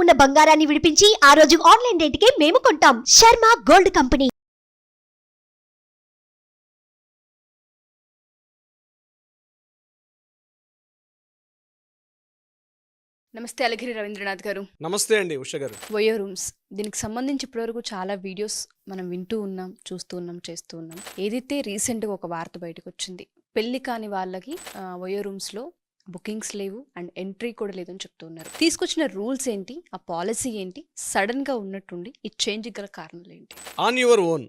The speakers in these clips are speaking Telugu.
ఉన్న బంగారాన్ని విడిపించి ఆ రోజు ఆన్లైన్ రేటుకే మేము కొంటాం. Sharma gold company. నమస్తే అలగిరి రవీంద్రనాథ్ గారు. నమస్తే అండి ఉష గారు. వయో రూమ్స్ దీనికి సంబంధించి ఇప్పటివరకు చాలా వీడియోస్ మనం వింటూ ఉన్నాం, చూస్తూ ఉన్నాం, చేస్తూ ఉన్నాం. ఏదైతే రీసెంట్గా ఒక వార్త బయటకు వచ్చింది, పెళ్లి కాని వాళ్ళకి వయో రూమ్స్లో బుకింగ్స్ లేవు అండ్ ఎంట్రీ కూడా లేదని చెప్తూ ఉన్నారు. తీసుకొచ్చిన రూల్స్ ఏంటి, ఆ పాలసీ ఏంటి, సడన్గా ఉన్నట్టుండి ఈ చేంజ్ గల కారణాలు ఏంటి? ఆన్ యువర్ ఓన్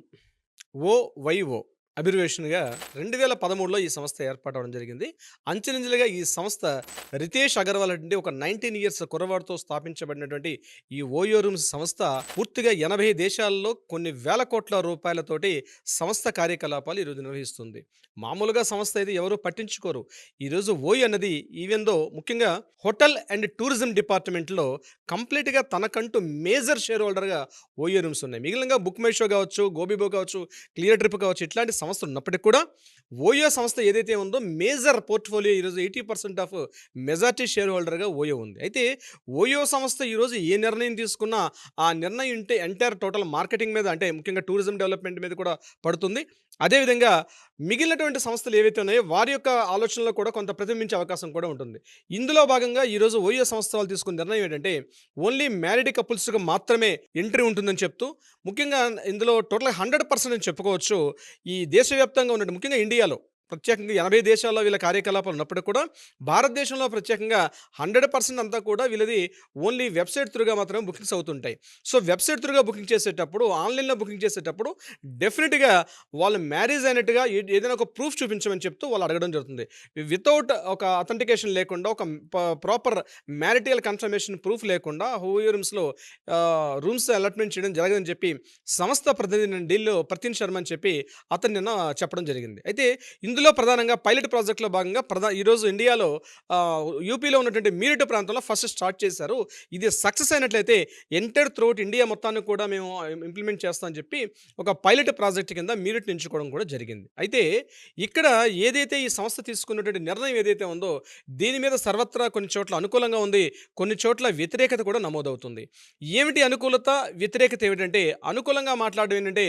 OYO అబ్రివేషన్గా 2013లో ఈ సంస్థ ఏర్పాటవడం జరిగింది. అంచెలంచెలుగా ఈ సంస్థ రితేష్ అగర్వాల్ అంటే ఒక 19 ఇయర్స్ కుర్రవాడితో స్థాపించబడినటువంటి ఈ ఓయో రూమ్స్ సంస్థ పూర్తిగా 80 దేశాల్లో కొన్ని వేల కోట్ల రూపాయలతోటి సంస్థ కార్యకలాపాలు ఈరోజు నిర్వహిస్తుంది. మామూలుగా సంస్థ అయితే ఎవరు పట్టించుకోరు. ఈరోజు ఓయో అన్నది ఈవెందో ముఖ్యంగా హోటల్ అండ్ టూరిజం డిపార్ట్మెంట్లో కంప్లీట్గా తనకంటూ మేజర్ షేర్ హోల్డర్గా ఓయో రూమ్స్ ఉన్నాయి. మిగిలినగా బుక్ మై షో కావచ్చు, గోబీబో కావచ్చు, క్లియర్ ట్రిప్ కావచ్చు, ఇట్లాంటి సంస్థలు ఉన్నప్పటికీ కూడా ఓయో సంస్థ ఏదైతే ఉందో మేజర్ పోర్ట్ఫోలియో ఈరోజు 80% ఆఫ్ మెజార్టీ షేర్ హోల్డర్గా ఓయో ఉంది. అయితే ఓయో సంస్థ ఈరోజు ఏ నిర్ణయం తీసుకున్నా ఆ నిర్ణయం ఉంటే ఎంటైర్ టోటల్ మార్కెటింగ్ మీద, అంటే ముఖ్యంగా టూరిజం డెవలప్మెంట్ మీద కూడా పడుతుంది. అదేవిధంగా మిగిలినటువంటి సంస్థలు ఏవైతే ఉన్నాయో వారి యొక్క ఆలోచనలో కూడా కొంత ప్రతిబింబించే అవకాశం కూడా ఉంటుంది. ఇందులో భాగంగా ఈరోజు ఓయో సంస్థ వాళ్ళు తీసుకున్న నిర్ణయం ఏంటంటే ఓన్లీ మ్యారీడ్ కపుల్స్గా మాత్రమే ఎంట్రీ ఉంటుందని చెప్తూ, ముఖ్యంగా ఇందులో టోటల్ 100% అని చెప్పుకోవచ్చు. ఈ దేశవ్యాప్తంగా ఉన్నట్టు ముఖ్యంగా ఇండియాలో ప్రత్యేకంగా 80 దేశాల్లో వీళ్ళ కార్యకలాపాలు ఉన్నప్పటికీ కూడా భారతదేశంలో ప్రత్యేకంగా 100% అంతా కూడా వీళ్ళది ఓన్లీ వెబ్సైట్ త్రూగా మాత్రమే బుకింగ్స్ అవుతుంటాయి. సో వెబ్సైట్ త్రూగా బుకింగ్ చేసేటప్పుడు, ఆన్లైన్లో బుకింగ్ చేసేటప్పుడు డెఫినెట్గా వాళ్ళు మ్యారేజ్ అయినట్టుగా ఏదైనా ఒక ప్రూఫ్ చూపించమని చెప్తూ వాళ్ళు అడగడం జరుగుతుంది. వితౌట్ ఒక అథెంటికేషన్ లేకుండా, ఒక ప్రాపర్ మ్యారిటల్ కన్ఫర్మేషన్ ప్రూఫ్ లేకుండా ఓయో రూమ్స్లో రూమ్స్ అలాట్మెంట్ చేయడం జరగదని చెప్పి సంస్థ ప్రతినిధి ఢిల్లీలో ప్రతిన్ శర్మ అని చెప్పి అతను నిన్న చెప్పడం జరిగింది. అయితే ఇందులో ప్రధానంగా పైలట్ ప్రాజెక్ట్లో భాగంగా ఈరోజు ఇండియాలో యూపీలో ఉన్నటువంటి మీరట్ ప్రాంతంలో ఫస్ట్ స్టార్ట్ చేశారు. ఇది సక్సెస్ అయినట్లయితే ఎంటైర్ త్రూఅవుట్ ఇండియా మొత్తాన్ని కూడా మేము ఇంప్లిమెంట్ చేస్తామని చెప్పి ఒక పైలట్ ప్రాజెక్ట్ కింద మీరట్ని ఎంచుకోవడం కూడా జరిగింది. అయితే ఇక్కడ ఏదైతే ఈ సంస్థ తీసుకున్నటువంటి నిర్ణయం ఏదైతే ఉందో దీని మీద సర్వత్రా కొన్ని చోట్ల అనుకూలంగా ఉంది, కొన్ని చోట్ల వ్యతిరేకత కూడా నమోదవుతుంది. ఏమిటి అనుకూలత, వ్యతిరేకత ఏమిటంటే, అనుకూలంగా మాట్లాడడం ఏంటంటే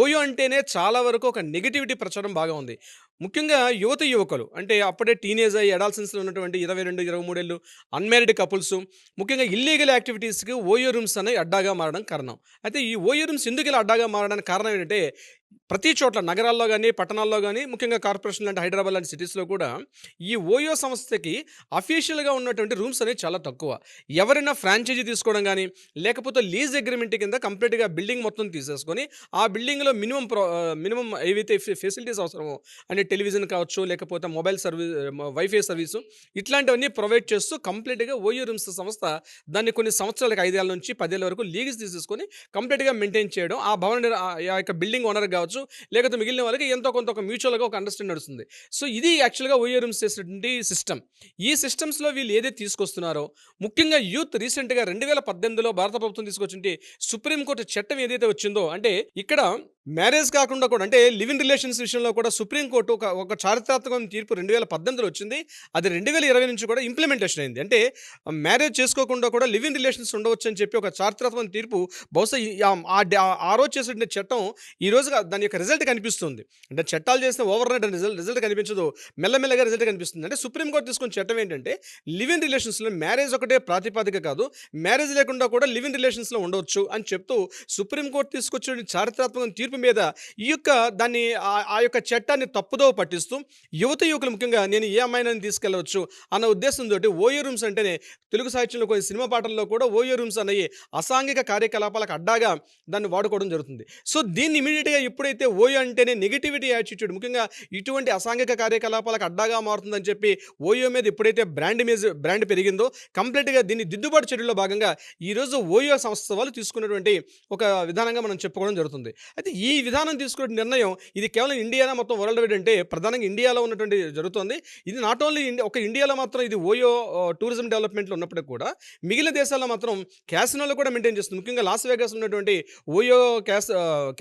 ఓయో అంటేనే చాలా వరకు ఒక నెగిటివిటీ ప్రచారం బాగా ఉంది. ముఖ్యంగా యువకులు అంటే అప్పుడే టీనేజ్ అయ్యి అడాల్సెన్స్లో ఉన్నటువంటి 22, 23 ఏళ్ళు అన్మ్యారీడ్ కపుల్స్ ముఖ్యంగా ఇల్లీగల్ యాక్టివిటీస్కి ఓయో రూమ్స్ అనేవి అడ్డాగా మారడం కారణం. అయితే ఈ ఓయో రూమ్స్ ఎందుకు ఇలా అడ్డాగా మారడానికి కారణం ఏంటంటే, ప్రతి చోట్ల నగరాల్లో కానీ, పట్టణాల్లో కానీ, ముఖ్యంగా కార్పొరేషన్ లాంటి హైదరాబాద్ లాంటి సిటీస్లో కూడా ఈ ఓయో సంస్థకి అఫీషియల్గా ఉన్నటువంటి రూమ్స్ అనేవి చాలా తక్కువ. ఎవరైనా ఫ్రాంచైజీ తీసుకోవడం కానీ, లేకపోతే లీజ్ అగ్రిమెంట్ కింద కంప్లీట్గా బిల్డింగ్ మొత్తం తీసేసుకొని ఆ బిల్డింగ్లో మినిమం ఏవైతే ఫెసిలిటీస్ అవసరమో అంటే టెలివిజన్ కావచ్చు, లేకపోతే మొబైల్ సర్వీస్, వైఫై సర్వీసు, ఇట్లాంటివన్నీ ప్రొవైడ్ చేస్తూ కంప్లీట్గా ఓయో రూమ్స్ సంస్థ దాన్ని కొన్ని సంవత్సరాలకు 5 ఏళ్ళ నుంచి 10 ఏళ్ళ వరకు లీజ్ తీసేసుకొని కంప్లీట్గా మెయింటైన్ చేయడం, ఆ ఆ యొక్క బిల్డింగ్ ఓనర్ కావచ్చు, లేకపోతే మిగిలిన వాళ్ళకి ఎంతో కొంత ఒక మ్యూచువల్గా ఒక అండర్స్టాండ్ నడుస్తుంది. సో ఇది యాక్చువల్గా ఓయో రూమ్స్ చేసినటువంటి సిస్టమ్. ఈ సిస్టమ్స్లో వీళ్ళు ఏదైతే తీసుకొస్తున్నారో, ముఖ్యంగా యూత్ రీసెంట్గా 2018లో భారత ప్రభుత్వం తీసుకొచ్చింది సుప్రీంకోర్టు చట్టం ఏదైతే వచ్చిందో, అంటే ఇక్కడ మ్యారేజ్ కాకుండా కూడా, అంటే లివ్ ఇన్ రిలేషన్స్ విషయంలో కూడా సుప్రీంకోర్టు ఒక చారిత్రాత్మకమైన తీర్పు 2018లో వచ్చింది. అది 2020 నుంచి కూడా ఇంప్లిమెంటేషన్ అయింది. అంటే మ్యారేజ్ చేసుకోకుండా కూడా లివ్ ఇన్ రిలేషన్స్ ఉండవచ్చు అని చెప్పి ఒక చారిత్రాత్మక తీర్పు బహుశా ఆ రోజు చేసిన చట్టం ఈ రోజు దాని యొక్క రిజల్ట్ కనిపిస్తుంది. అంటే చట్టాలు చేస్తే ఓవర్ నైట్ రిజల్ట్ కనిపించదు, మెల్లమెల్లగా రిజల్ట్ కనిపిస్తుంది. అంటే సుప్రీంకోర్టు తీసుకున్న చట్టం ఏంటంటే లివ్ ఇన్ రిలేషన్స్లో మ్యారేజ్ ఒకటే ప్రాతిపదిక కాదు, మ్యారేజ్ లేకుండా కూడా లివ్ ఇన్ రిలేషన్స్లో ఉండవచ్చు అని చెప్తూ సుప్రీంకోర్టు తీసుకొచ్చిన చారిత్రాత్మక తీర్పు మీద ఈ యొక్క దాన్ని ఆ యొక్క చట్టాన్ని తప్పుదో పట్టిస్తూ యువకులు ముఖ్యంగా నేను ఏ అమ్మాయిని తీసుకెళ్లవచ్చు అన్న ఉద్దేశంతో ఓయో రూమ్స్ అంటేనే తెలుగు సాహిత్యంలో కొన్ని సినిమా పాటల్లో కూడా ఓయో రూమ్స్ అనేవి అసాంఘిక కార్యకలాపాలకు అడ్డాగా దాన్ని వాడుకోవడం జరుగుతుంది. సో దీన్ని ఇమీడియట్గా ఎప్పుడైతే ఓయో అంటేనే నెగిటివిటీ యాటిట్యూడ్, ముఖ్యంగా ఇటువంటి అసాంఘిక కార్యకలాపాలకు అడ్డాగా మారుతుందని చెప్పి ఓయో మీద ఎప్పుడైతే బ్రాండ్ పెరిగిందో కంప్లీట్గా దీన్ని దిద్దుబాటు చర్యల్లో భాగంగా ఈరోజు ఓయో సంస్థ వాళ్ళు తీసుకున్నటువంటి ఒక విధానంగా మనం చెప్పుకోవడం జరుగుతుంది. అయితే ఈ విధానం తీసుకునే నిర్ణయం ఇది కేవలం ఇండియానా మొత్తం వరల్డ్ వైడ్ అంటే ప్రధానంగా ఇండియాలో ఉన్నటువంటి జరుగుతుంది. ఇది నాట్ ఓన్లీ ఒక ఇండియాలో మాత్రం ఇది ఓయో టూరిజం డెవలప్మెంట్లో ఉన్నప్పటికీ కూడా మిగిలిన దేశాల్లో మాత్రం క్యాసినోలో కూడా మెయింటైన్ చేస్తుంది. ముఖ్యంగా లాస్ వేగాస్ ఉన్నటువంటి ఓయో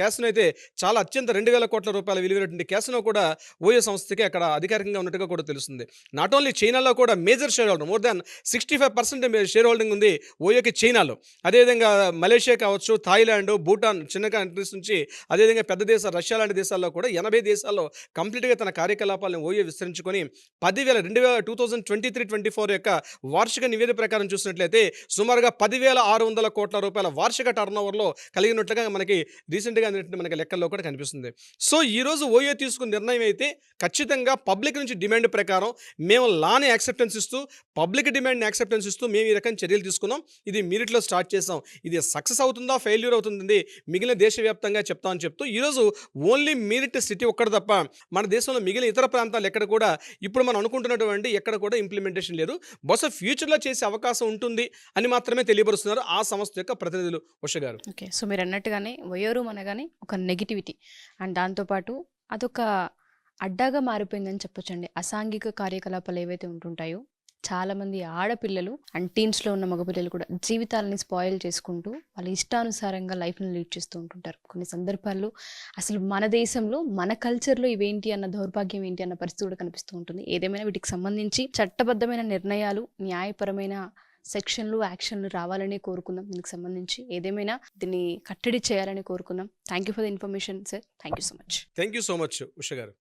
క్యాసినో అయితే చాలా చాలా అత్యంత 2,000 కోట్ల రూపాయల విలువైనటువంటి క్యాసినో కూడా ఓయో సంస్థకి అక్కడ అధికారికంగా ఉన్నట్టుగా కూడా తెలుస్తుంది. నాట్ ఓన్లీ చైనాలో కూడా major share holder more than 65% share holding ఉంది ఓయోకి చైనాలో. అదేవిధంగా మలేషియా కావచ్చు, థాయిలాండ్, భూటాన్ చిన్న కంట్రీస్ నుంచి అదేవిధంగా పెద్ద దేశాలు రష్యా లాంటి దేశాల్లో కూడా 80 దేశాల్లో కంప్లీట్‌గా తన కార్యకలాపాలను ఓయో విస్తరించుకొని 2023-24 యొక్క వార్షిక నివేదిక ప్రకారం చూసినట్లయితే సుమారుగా 10,600 కోట్ల రూపాయల వార్షిక టర్నోవర్‌లో కలిగినట్లుగా మనకి రీసెంట్‌గా అందినటువంటి మనకి లెక్కల్లో కూడా కనిపిస్తుంది. సో, ఈరోజు ఓయో తీసుకున్న నిర్ణయం అయితే ఖచ్చితంగా పబ్లిక్ నుంచి డిమాండ్ ప్రకారం మేము లాని యాక్సెప్టెన్స్ ఇస్తూ, పబ్లిక్ డిమాండ్‌ని యాక్సెప్టెన్స్ ఇస్తూ మేము ఈ రకమైన చర్యలు తీసుకున్నాం. ఇది మెరిట్‌లో స్టార్ట్ చేసాం. ఇది సక్సెస్ అవుతుందా? ఫెయిల్యూర్ అవుతుంది. మిగిలిన దేశవ్యాప్తంగా చెప్తామని చెప్తూ ఈరోజు ఓన్లీ మెరిట్ సిటీ ఒక్కటి తప్ప మన దేశంలో మిగిలిన ఇతర ప్రాంతాలు ఎక్కడ కూడా ఇప్పుడు మనం అనుకుంటున్నటువంటి ఎక్కడ కూడా ఇంప్లిమెంటేషన్ లేదు. బహుశా ఫ్యూచర్‌లో చేసే అవకాశం ఉంటుంది అని మాత్రమే తెలియపరుస్తున్నారు ఆ సంస్థ యొక్క ప్రతినిధులు. ఉష గారు. ఓకే. సో, మీరన్నట్టుగానే ఓయో రూమ్ అనగానే ఒక నెగటివిటీ అండ్ దాంతోపాటు అదొక అడ్డాగా మారిపోయిందని చెప్పొచ్చండి. అసాంఘిక కార్యకలాపాలు ఏవైతే ఉంటుంటాయో చాలామంది ఆడపిల్లలు అండ్ టీన్స్‌లో ఉన్న మగపిల్లలు కూడా జీవితాలని స్పాయిల్ చేసుకుంటూ వాళ్ళ ఇష్టానుసారంగా లైఫ్‌ని లీడ్ చేస్తూ ఉంటుంటారు. కొన్ని సందర్భాల్లో అసలు మన దేశంలో, మన కల్చర్‌లో ఇవేంటి అన్న దౌర్భాగ్యం ఏంటి అన్న పరిస్థితి కూడా కనిపిస్తూ ఉంటుంది. ఏదేమైనా వీటికి సంబంధించి చట్టబద్ధమైన నిర్ణయాలు, న్యాయపరమైన సెక్షన్లు, యాక్షన్లు రావాలని కోరుకుందాం. దీనికి సంబంధించి ఏదేమైనా దీన్ని కట్టడి చేయాలని కోరుకుందాం. Thank you for the information sir. Thank you so much. Thank you so much Usha గారు.